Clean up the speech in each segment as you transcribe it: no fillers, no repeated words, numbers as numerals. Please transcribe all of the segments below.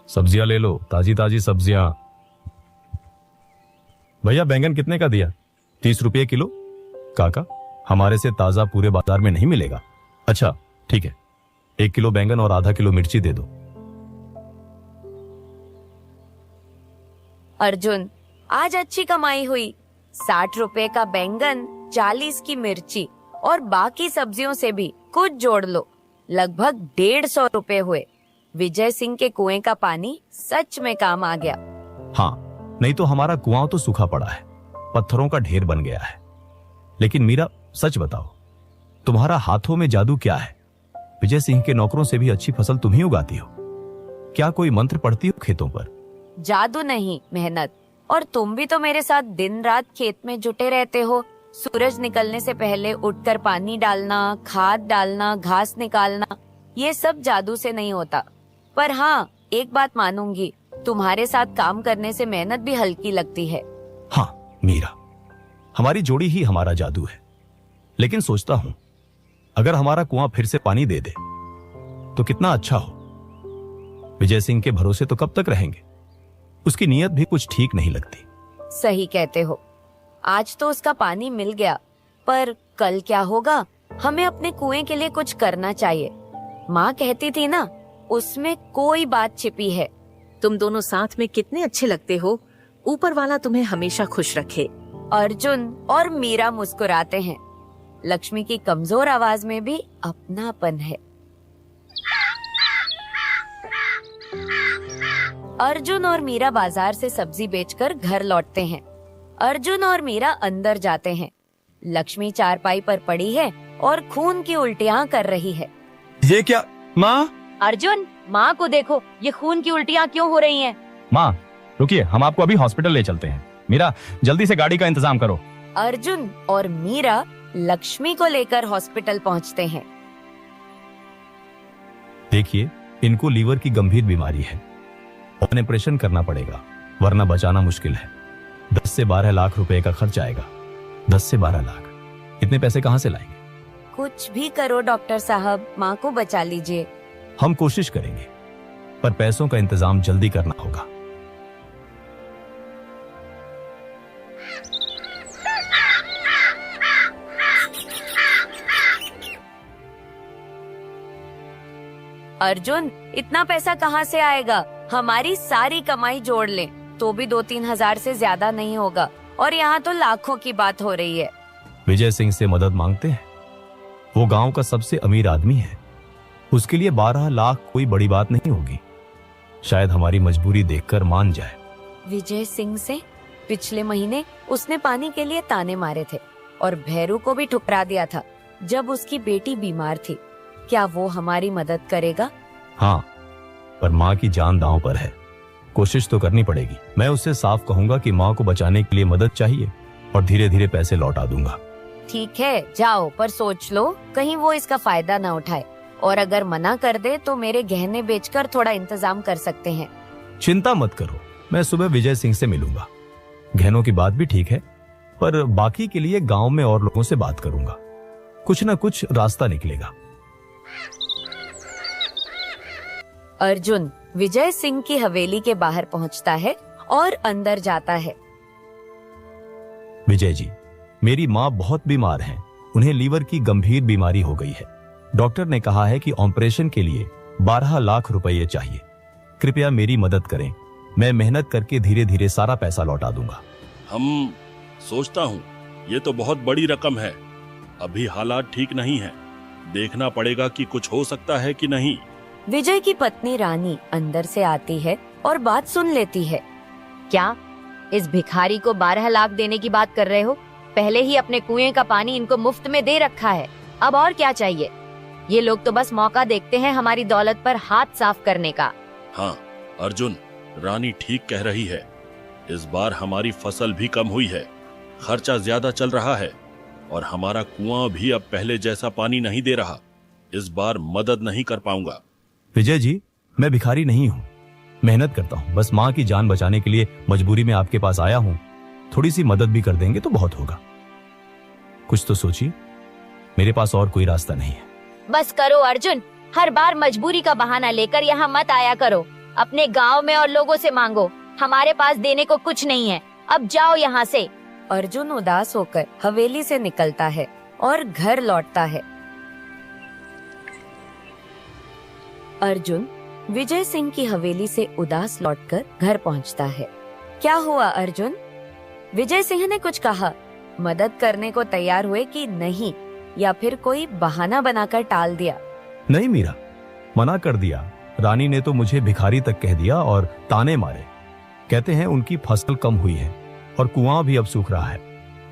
सब्जियां ले लो, ताजी ताजी सब्जियां। भैया बैंगन कितने का दिया? 30 रुपये किलो। काका, हमारे से ताजा पूरे बाजार में नहीं मिलेगा। अच्छा ठीक है, 1 किलो बैंगन और आधा किलो मिर्ची दे दो। अर्जुन, आज अच्छी कमाई हुई। 60 रुपए का बैंगन, 40 की मिर्ची और बाकी सब्जियों से भी कुछ जोड़ लो, लगभग 150 रुपए हुए। विजय सिंह के कुएं का पानी सच में काम आ गया। हाँ, नहीं तो हमारा कुआं तो सूखा पड़ा है, पत्थरों का ढेर बन गया है। लेकिन मीरा, सच बताओ, तुम्हारा हाथों में जादू क्या है? विजय सिंह के नौकरों से भी अच्छी फसल तुम ही उगाती हो। क्या कोई मंत्र पढ़ती हो खेतों पर? जादू नहीं, मेहनत। और तुम भी तो मेरे साथ दिन रात खेत में जुटे रहते हो। सूरज निकलने से पहले उठकर पानी डालना, खाद डालना, घास निकालना, ये सब जादू से नहीं होता। पर हाँ, एक बात मानूंगी, तुम्हारे साथ काम करने से मेहनत भी हल्की लगती है। हाँ मीरा, हमारी जोड़ी ही हमारा जादू है। लेकिन सोचता हूं, अगर हमारा कुआं फिर से पानी दे दे तो कितना अच्छा हो। विजय सिंह के भरोसे तो कब तक रहेंगे? उसकी नीयत भी कुछ ठीक नहीं लगती। सही कहते हो। आज तो उसका पानी मिल गया, पर कल क्या होगा? हमें अपने कुएं के लिए कुछ करना चाहिए। माँ कहती थी ना, उसमें कोई बात छिपी है। तुम दोनों साथ में कितने अच्छे लगते हो। ऊपर वाला तुम्हें हमेशा खुश रखे। अर्जुन और मीरा मुस्कुराते हैं। लक्ष्मी की कमजोर आवाज में भी अपनापन है। अर्जुन और मीरा बाजार से सब्जी बेचकर घर लौटते हैं। अर्जुन और मीरा अंदर जाते हैं। लक्ष्मी चारपाई पर पड़ी है और खून की उल्टियां कर रही है। ये क्या माँ? अर्जुन, माँ को देखो, ये खून की उल्टियां क्यों हो रही हैं? माँ रुकिए, हम आपको अभी हॉस्पिटल ले चलते हैं। मीरा, जल्दी से गाड़ी का इंतजाम करो। अर्जुन और मीरा लक्ष्मी को लेकर हॉस्पिटल पहुंचते हैं। देखिए, इनको लीवर की गंभीर बीमारी है। ऑपरेशन करना पड़ेगा, वरना बचाना मुश्किल है। 10 से 12 लाख रुपए का खर्च आएगा। 10 से 12 लाख, इतने पैसे कहाँ से लाएंगे? कुछ भी करो डॉक्टर साहब, माँ को बचा लीजिए। हम कोशिश करेंगे, पर पैसों का इंतजाम जल्दी करना होगा। अर्जुन, इतना पैसा कहाँ से आएगा? हमारी सारी कमाई जोड़ लें तो भी 2-3 हजार से ज्यादा नहीं होगा, और यहाँ तो लाखों की बात हो रही है। विजय सिंह से मदद मांगते हैं। वो गांव का सबसे अमीर आदमी है। उसके लिए 12 लाख कोई बड़ी बात नहीं होगी। शायद हमारी मजबूरी देखकर मान जाए। विजय सिंह से पिछले महीने उसने पानी के लिए ताने मारे थे और भैरू को भी ठुकरा दिया था जब उसकी बेटी बीमार थी। क्या वो हमारी मदद करेगा? हाँ, पर माँ की जान दांव पर है। कोशिश तो करनी पड़ेगी। मैं उससे साफ कहूंगा कि माँ को बचाने के लिए मदद चाहिए और धीरे धीरे पैसे लौटा दूंगा। ठीक है, जाओ, पर सोच लो कहीं वो इसका फायदा ना उठाए, और अगर मना कर दे तो मेरे गहने बेचकर थोड़ा इंतजाम कर सकते हैं। चिंता मत करो, मैं सुबह विजय सिंह से मिलूंगा। गहनों की बात भी ठीक है, पर बाकी के लिए गांव में और लोगों से बात करूंगा। कुछ न कुछ रास्ता निकलेगा। अर्जुन विजय सिंह की हवेली के बाहर पहुंचता है और अंदर जाता है। विजय जी, मेरी माँ बहुत बीमार हैं। उन्हें लीवर की गंभीर बीमारी हो गई है। डॉक्टर ने कहा है कि ऑपरेशन के लिए 12 लाख रुपए चाहिए। कृपया मेरी मदद करें। मैं मेहनत करके धीरे धीरे सारा पैसा लौटा दूंगा। हम सोचता हूँ ये तो बहुत बड़ी रकम है। अभी हालात ठीक नहीं है, देखना पड़ेगा कि कुछ हो सकता है कि नहीं। विजय की पत्नी रानी अंदर से आती है और बात सुन लेती है। क्या इस भिखारी को 12 लाख देने की बात कर रहे हो? पहले ही अपने कुएं का पानी इनको मुफ्त में दे रखा है, अब और क्या चाहिए? ये लोग तो बस मौका देखते हैं हमारी दौलत पर हाथ साफ करने का। हाँ अर्जुन, रानी ठीक कह रही है। इस बार हमारी फसल भी कम हुई है, खर्चा ज्यादा चल रहा है और हमारा कुआं भी अब पहले जैसा पानी नहीं दे रहा। इस बार मदद नहीं कर पाऊंगा। विजय जी, मैं भिखारी नहीं हूँ, मेहनत करता हूँ। बस माँ की जान बचाने के लिए मजबूरी में आपके पास आया हूँ। थोड़ी सी मदद भी कर देंगे तो बहुत होगा। कुछ तो सोचिए, मेरे पास और कोई रास्ता नहीं है। बस करो अर्जुन, हर बार मजबूरी का बहाना लेकर यहाँ मत आया करो। अपने गांव में और लोगों से मांगो, हमारे पास देने को कुछ नहीं है। अब जाओ यहाँ से। अर्जुन उदास होकर हवेली से निकलता है और घर लौटता है। अर्जुन विजय सिंह की हवेली से उदास लौटकर घर पहुंचता है। क्या हुआ अर्जुन? विजय सिंह ने कुछ कहा? मदद करने को तैयार हुए कि नहीं, या फिर कोई बहाना बनाकर टाल दिया? नहीं मीरा, मना कर दिया। रानी ने तो मुझे भिखारी तक कह दिया और ताने मारे। कहते हैं उनकी फसल कम हुई है और कुआं भी अब सूख रहा है।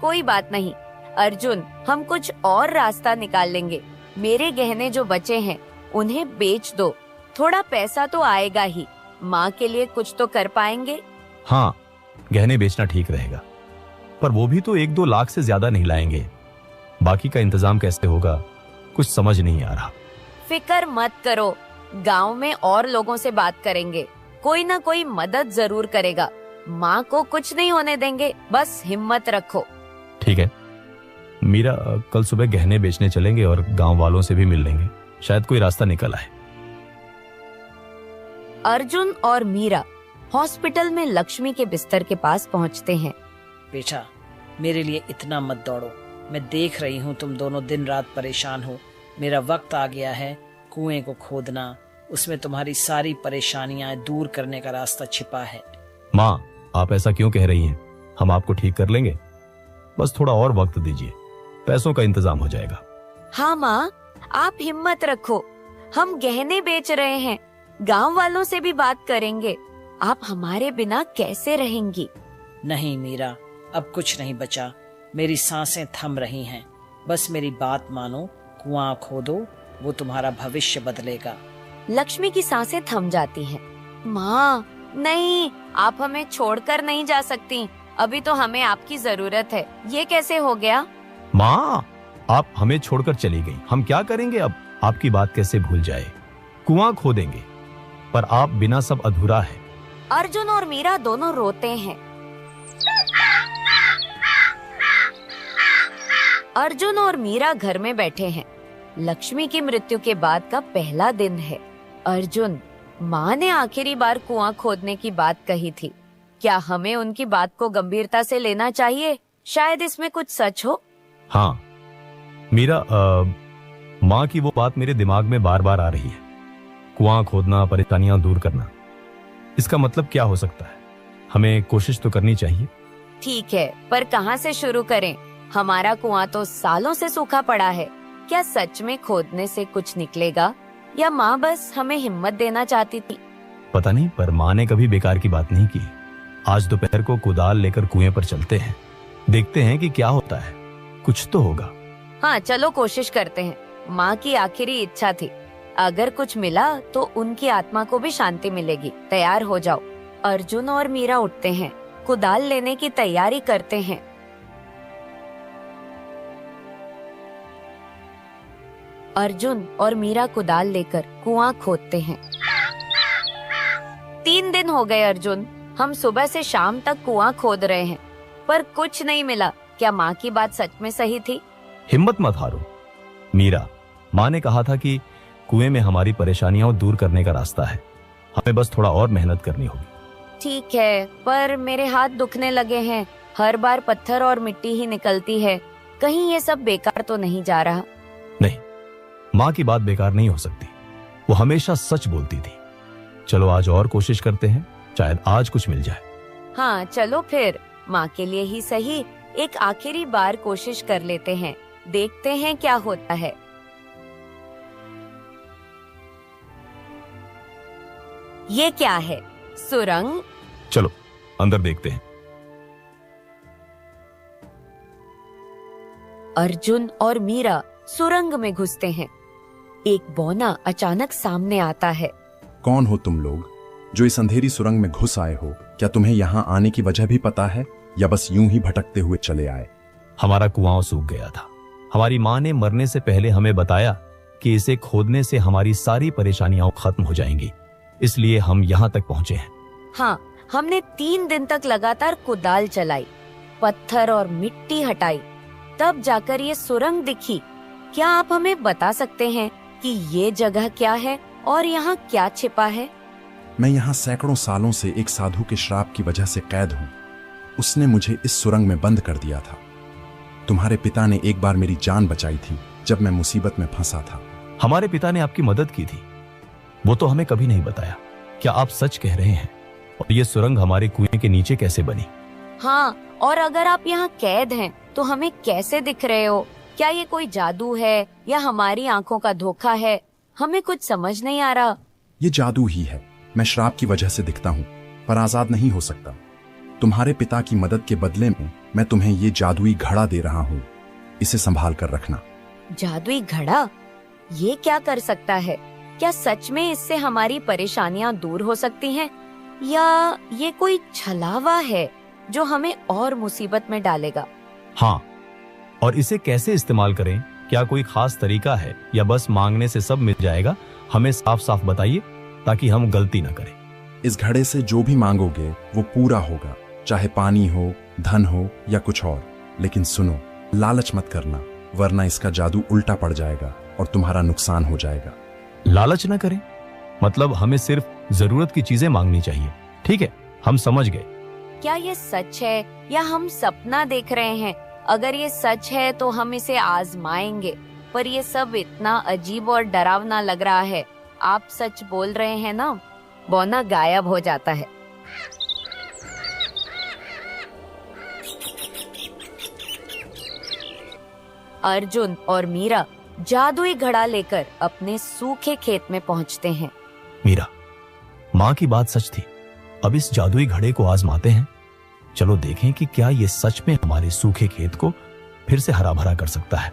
कोई बात नहीं अर्जुन, हम कुछ और रास्ता निकाल लेंगे। मेरे गहने जो बचे हैं उन्हें बेच दो, थोड़ा पैसा तो आएगा ही। माँ के लिए कुछ तो कर पाएंगे। हाँ, गहने बेचना ठीक रहेगा, पर वो भी तो 1-2 लाख से ज्यादा नहीं लाएंगे। बाकी का इंतजाम कैसे होगा, कुछ समझ नहीं आ रहा। फिकर मत करो, गांव में और लोगों से बात करेंगे, कोई ना कोई मदद जरूर करेगा। माँ को कुछ नहीं होने देंगे, बस हिम्मत रखो। ठीक है मीरा, कल सुबह गहने बेचने चलेंगे और गांव वालों से भी मिल लेंगे, शायद कोई रास्ता निकल आए। अर्जुन और मीरा हॉस्पिटल में लक्ष्मी के बिस्तर के पास पहुंचते हैं। बेटा, मेरे लिए इतना मत दौड़ो। मैं देख रही हूँ तुम दोनों दिन रात परेशान हो। मेरा वक्त आ गया है कुएं को खोदना, उसमें तुम्हारी सारी परेशानियां दूर करने का रास्ता छिपा है। माँ, आप ऐसा क्यों कह रही हैं? हम आपको ठीक कर लेंगे, बस थोड़ा और वक्त दीजिए, पैसों का इंतजाम हो जाएगा। हाँ माँ, आप हिम्मत रखो, हम गहने बेच रहे हैं, गांव वालों से भी बात करेंगे। आप हमारे बिना कैसे रहेंगी? नहीं मीरा, अब कुछ नहीं बचा। मेरी सांसें थम रही हैं। बस मेरी बात मानो, कुआं खोदो, वो तुम्हारा भविष्य बदलेगा। लक्ष्मी की सांसें थम जाती हैं। माँ नहीं, आप हमें छोड़कर नहीं जा सकती, अभी तो हमें आपकी जरूरत है। ये कैसे हो गया? माँ, आप हमें छोड़कर चली गई, हम क्या करेंगे अब? आपकी बात कैसे भूल जाए? कुआं खोदेंगे, पर आप बिना सब अधूरा है। अर्जुन और मीरा दोनों रोते हैं। अर्जुन और मीरा घर में बैठे हैं। लक्ष्मी की मृत्यु के बाद का पहला दिन है। अर्जुन, माँ ने आखिरी बार कुआं खोदने की बात कही थी। क्या हमें उनकी बात को गंभीरता से लेना चाहिए? शायद इसमें कुछ सच हो। हाँ मीरा, माँ की वो बात मेरे दिमाग में बार बार आ रही है। कुआं खोदना, परेशानियां दूर करना, इसका मतलब क्या हो सकता है? हमें कोशिश तो करनी चाहिए। ठीक है, पर कहाँ से शुरू करें? हमारा कुआं तो सालों से सूखा पड़ा है। क्या सच में खोदने से कुछ निकलेगा, या माँ बस हमें हिम्मत देना चाहती थी? पता नहीं, पर माँ ने कभी बेकार की बात नहीं की। आज दोपहर को कुदाल लेकर कुएं पर चलते हैं, देखते हैं कि क्या होता है। कुछ तो होगा। हाँ चलो, कोशिश करते हैं। माँ की आखिरी इच्छा थी, अगर कुछ मिला तो उनकी आत्मा को भी शांति मिलेगी। तैयार हो जाओ। अर्जुन और मीरा उठते हैं, कुदाल लेने की तैयारी करते हैं। अर्जुन और मीरा कुदाल लेकर कुआं खोदते हैं। 3 दिन हो गए अर्जुन, हम सुबह से शाम तक कुआं खोद रहे हैं, पर कुछ नहीं मिला। क्या माँ की बात सच में सही थी? हिम्मत मत हारो मीरा, माँ ने कहा था कि कुएं में हमारी परेशानियां दूर करने का रास्ता है। हमें बस थोड़ा और मेहनत करनी होगी। ठीक है, पर मेरे हाथ दुखने लगे हैं। हर बार पत्थर और मिट्टी ही निकलती है। कहीं ये सब बेकार तो नहीं जा रहा? नहीं, माँ की बात बेकार नहीं हो सकती, वो हमेशा सच बोलती थी। चलो आज और कोशिश करते हैं, शायद आज कुछ मिल जाए। हाँ चलो फिर, माँ के लिए ही सही एक आखिरी बार कोशिश कर लेते हैं, देखते हैं क्या होता है। ये क्या है? सुरंग? चलो अंदर देखते हैं। अर्जुन और मीरा सुरंग में घुसते हैं। एक बौना अचानक सामने आता है। कौन हो तुम लोग जो इस अंधेरी सुरंग में घुस आए हो? क्या तुम्हें यहाँ आने की वजह भी पता है, या बस यूं ही भटकते हुए चले आए? हमारा कुआं सूख गया था। हमारी माँ ने मरने से पहले हमें बताया कि इसे खोदने से हमारी सारी परेशानियां खत्म हो जाएंगी, इसलिए हम यहाँ तक पहुँचे हैं। हाँ, हमने 3 दिन तक लगातार कुदाल चलाई, पत्थर और मिट्टी हटाई, तब जाकर ये सुरंग दिखी। क्या आप हमें बता सकते हैं कि ये जगह क्या है और यहाँ क्या छिपा है। मैं यहाँ सैकड़ों सालों से एक साधु के श्राप की वजह से कैद हूँ। उसने मुझे इस सुरंग में बंद कर दिया था। तुम्हारे पिता ने एक बार मेरी जान बचाई थी जब मैं मुसीबत में फंसा था। हमारे पिता ने आपकी मदद की थी, वो तो हमें कभी नहीं बताया। क्या आप सच कह रहे हैं? और ये सुरंग हमारे कुएं के नीचे कैसे बनी? हाँ, और अगर आप यहाँ कैद हैं तो हमें कैसे दिख रहे हो? क्या ये कोई जादू है या हमारी आंखों का धोखा है? हमें कुछ समझ नहीं आ रहा। ये जादू ही है। मैं श्राप की वजह से दिखता हूँ पर आजाद नहीं हो सकता। तुम्हारे पिता की मदद के बदले में मैं तुम्हें ये जादुई घड़ा दे रहा हूँ। इसे संभाल कर रखना। जादुई घड़ा? ये क्या कर सकता है? क्या सच में इससे हमारी परेशानियां दूर हो सकती हैं? या ये कोई छलावा है जो हमें और मुसीबत में डालेगा? हाँ, और इसे कैसे इस्तेमाल करें? क्या कोई खास तरीका है या बस मांगने से सब मिल जाएगा? हमें साफ साफ बताइए ताकि हम गलती न करें। इस घड़े से जो भी मांगोगे वो पूरा होगा, चाहे पानी हो, धन हो या कुछ और। लेकिन सुनो, लालच मत करना, वरना इसका जादू उल्टा पड़ जाएगा और तुम्हारा नुकसान हो जाएगा। लालच न करें? मतलब हमें सिर्फ जरूरत की चीजें मांगनी चाहिए। ठीक है, हम समझ गए। क्या ये सच है या हम सपना देख रहे हैं? अगर ये सच है तो हम इसे आजमाएंगे, पर ये सब इतना अजीब और डरावना लग रहा है। आप सच बोल रहे हैं ना? बौना गायब हो जाता है। अर्जुन और मीरा जादुई घड़ा लेकर अपने सूखे खेत में पहुंचते हैं। मीरा, माँ की बात सच थी। अब इस जादुई घड़े को आजमाते हैं। चलो देखें कि क्या ये सच में हमारे सूखे खेत को फिर से हरा भरा कर सकता है।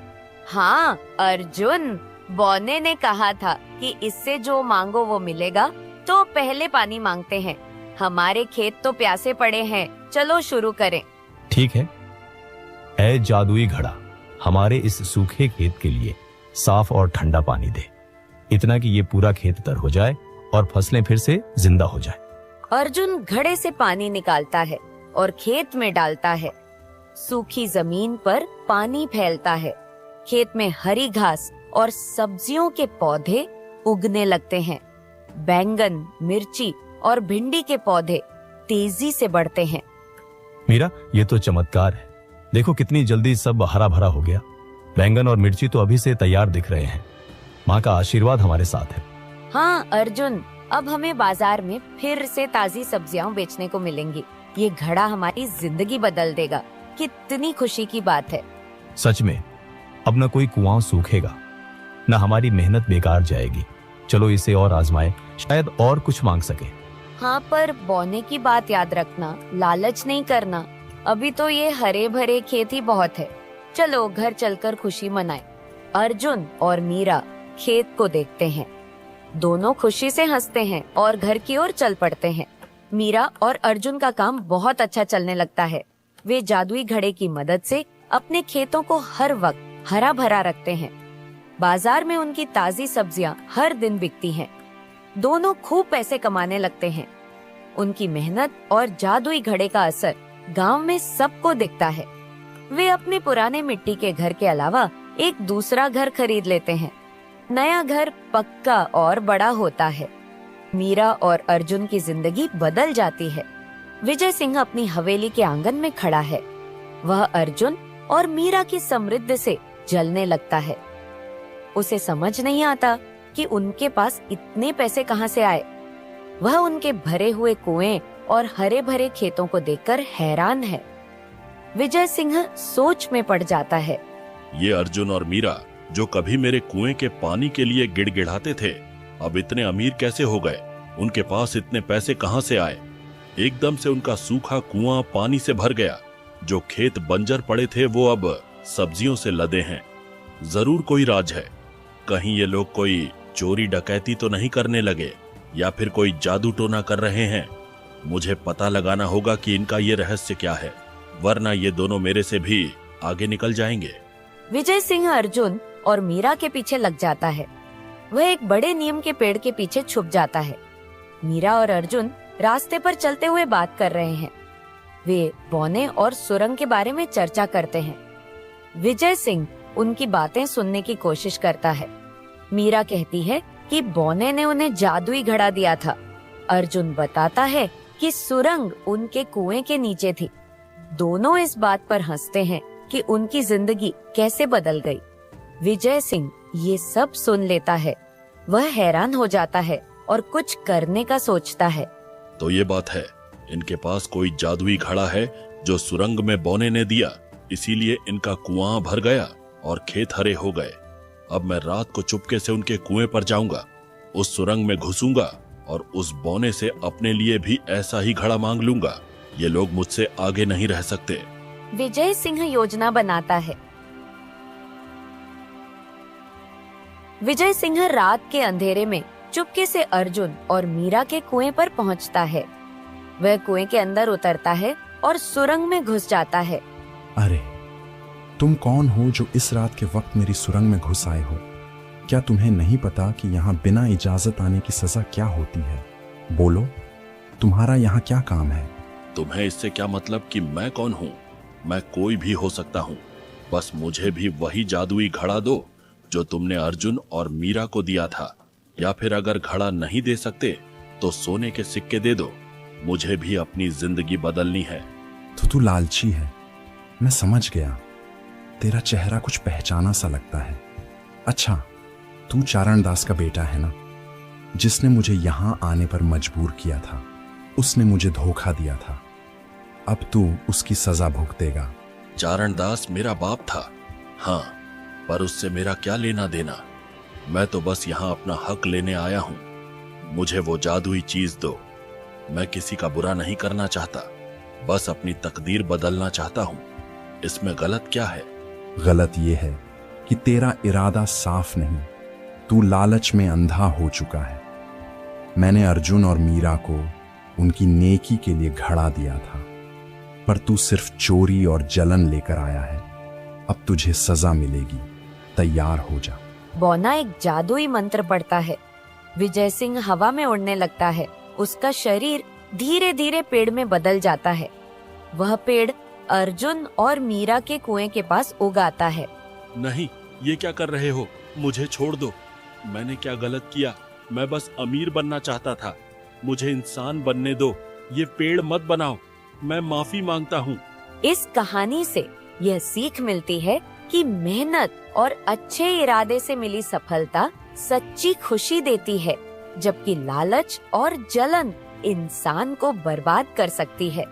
हाँ अर्जुन, बौने ने कहा था कि इससे जो मांगो वो मिलेगा, तो पहले पानी मांगते हैं। हमारे खेत तो प्यासे पड़े हैं, चलो शुरू करें। ठीक है। ऐ जादुई घड़ा, हमारे इस सूखे खेत के लिए साफ और ठंडा पानी दे, इतना कि ये पूरा खेत तर हो जाए और फसलें फिर से जिंदा हो जाए। अर्जुन घड़े से पानी निकालता है और खेत में डालता है। सूखी जमीन पर पानी फैलता है। खेत में हरी घास और सब्जियों के पौधे उगने लगते हैं। बैंगन, मिर्ची और भिंडी के पौधे तेजी से बढ़ते हैं। मीरा, ये तो चमत्कार है। देखो कितनी जल्दी सब हरा भरा हो गया। बैंगन और मिर्ची तो अभी से तैयार दिख रहे हैं। माँ का आशीर्वाद हमारे साथ है। हाँ अर्जुन, अब हमें बाजार में फिर से ताजी सब्जियां बेचने को मिलेंगी। ये घड़ा हमारी जिंदगी बदल देगा। कितनी खुशी की बात है। सच में, अब न कोई कुआं सूखेगा, न हमारी मेहनत बेकार जाएगी। चलो इसे और आजमाएं, शायद और कुछ मांग सके। हाँ, पर बौने की बात याद रखना, लालच नहीं करना। अभी तो ये हरे भरे खेत ही बहुत है। चलो घर चलकर खुशी मनाएं। अर्जुन और मीरा खेत को देखते हैं। दोनों खुशी से हंसते हैं और घर की ओर चल पड़ते हैं। मीरा और अर्जुन का काम बहुत अच्छा चलने लगता है। वे जादुई घड़े की मदद से अपने खेतों को हर वक्त हरा भरा रखते हैं। बाजार में उनकी ताजी सब्जियां हर दिन बिकती हैं। दोनों खूब पैसे कमाने लगते हैं। उनकी मेहनत और जादुई घड़े का असर गांव में सबको दिखता है। वे अपने पुराने मिट्टी के घर के अलावा एक दूसरा घर खरीद लेते हैं। नया घर पक्का और बड़ा होता है। मीरा और अर्जुन की जिंदगी बदल जाती है। विजय सिंह अपनी हवेली के आंगन में खड़ा है। वह अर्जुन और मीरा की समृद्धि से जलने लगता है। उसे समझ नहीं आता कि उनके पास इतने पैसे कहां से आए। वह उनके भरे हुए कुएं और हरे भरे खेतों को देखकर हैरान है। विजय सिंह सोच में पड़ जाता है। ये अर्जुन और मीरा जो कभी मेरे कुएं के पानी के लिए गिड़गिड़ाते थे, अब इतने अमीर कैसे हो गए? उनके पास इतने पैसे कहां से आए? एकदम से उनका सूखा कुआं पानी से भर गया। जो खेत बंजर पड़े थे वो अब सब्जियों से लदे हैं। जरूर कोई राज है। कहीं ये लोग कोई चोरी डकैती तो नहीं करने लगे या फिर कोई जादू टोना कर रहे हैं। मुझे पता लगाना होगा कि इनका ये रहस्य क्या है, वरना ये दोनों मेरे से भी आगे निकल जाएंगे। विजय सिंह अर्जुन और मीरा के पीछे लग जाता है। वह एक बड़े नीम के पेड़ के पीछे छुप जाता है। मीरा और अर्जुन रास्ते पर चलते हुए बात कर रहे हैं। वे बौने और सुरंग के बारे में चर्चा करते हैं। विजय सिंह उनकी बातें सुनने की कोशिश करता है। मीरा कहती है कि बौने ने उन्हें जादुई घड़ा दिया था। अर्जुन बताता है कि सुरंग उनके कुएं के नीचे थी। दोनों इस बात पर हंसते हैं कि उनकी जिंदगी कैसे बदल गई। विजय सिंह ये सब सुन लेता है। वह हैरान हो जाता है और कुछ करने का सोचता है। तो ये बात है, इनके पास कोई जादुई घड़ा है जो सुरंग में बौने ने दिया, इसीलिए इनका कुआं भर गया और खेत हरे हो गए। अब मैं रात को चुपके से उनके कुएं पर जाऊंगा, उस सुरंग में घुसूंगा और उस बौने से अपने लिए भी ऐसा ही घड़ा मांग लूंगा। ये लोग मुझसे आगे नहीं रह सकते। विजय सिंह योजना बनाता है। विजय सिंह रात के अंधेरे में चुपके से अर्जुन और मीरा के कुएं पर पहुंचता है। वह कुएं के अंदर उतरता है और सुरंग में घुस जाता है। अरे, तुम कौन हो जो इस रात के वक्त मेरी सुरंग में घुस आए हो? क्या तुम्हें नहीं पता कि यहाँ बिना इजाजत आने की सजा क्या होती है? बोलो, तुम्हारा यहाँ क्या काम है? तुम्हें इससे क्या मतलब कि मैं कौन हूँ? मैं कोई भी हो सकता हूँ, बस मुझे भी वही जादुई घड़ा दो जो तुमने अर्जुन और मीरा को दिया था, या फिर अगर घड़ा नहीं दे सकते तो सोने के सिक्के दे दो। मुझे भी अपनी जिंदगी बदलनी है। तो तू लालची है, मैं समझ गया। तेरा चेहरा कुछ पहचाना सा लगता है। अच्छा, तू चारण दास का बेटा है ना, जिसने मुझे यहां आने पर मजबूर किया था। उसने मुझे धोखा दिया था, अब तू उसकी सजा भुगतेगा। चारण दास मेरा बाप था, हाँ, पर उससे मेरा क्या लेना देना? मैं तो बस यहाँ अपना हक लेने आया हूँ। मुझे वो जादुई चीज दो। मैं किसी का बुरा नहीं करना चाहता, बस अपनी तकदीर बदलना चाहता हूँ। इसमें गलत क्या है? गलत ये है कि तेरा इरादा साफ नहीं, तू लालच में अंधा हो चुका है। मैंने अर्जुन और मीरा को उनकी नेकी के लिए घड़ा दिया था, पर तू सिर्फ चोरी और जलन लेकर आया है। अब तुझे सजा मिलेगी, तैयार हो जा। बौना एक जादुई मंत्र पढ़ता है। विजय सिंह हवा में उड़ने लगता है। उसका शरीर धीरे धीरे पेड़ में बदल जाता है। वह पेड़ अर्जुन और मीरा के कुएं के पास उगाता है। नहीं, ये क्या कर रहे हो? मुझे छोड़ दो। मैंने क्या गलत किया? मैं बस अमीर बनना चाहता था। मुझे इंसान बनने दो। ये पेड़ मत बनाओ। मैं माफी मांगता हूँ। इस कहानी से यह सीख मिलती है कि मेहनत और अच्छे इरादे से मिली सफलता सच्ची खुशी देती है, जबकि लालच और जलन इंसान को बर्बाद कर सकती है।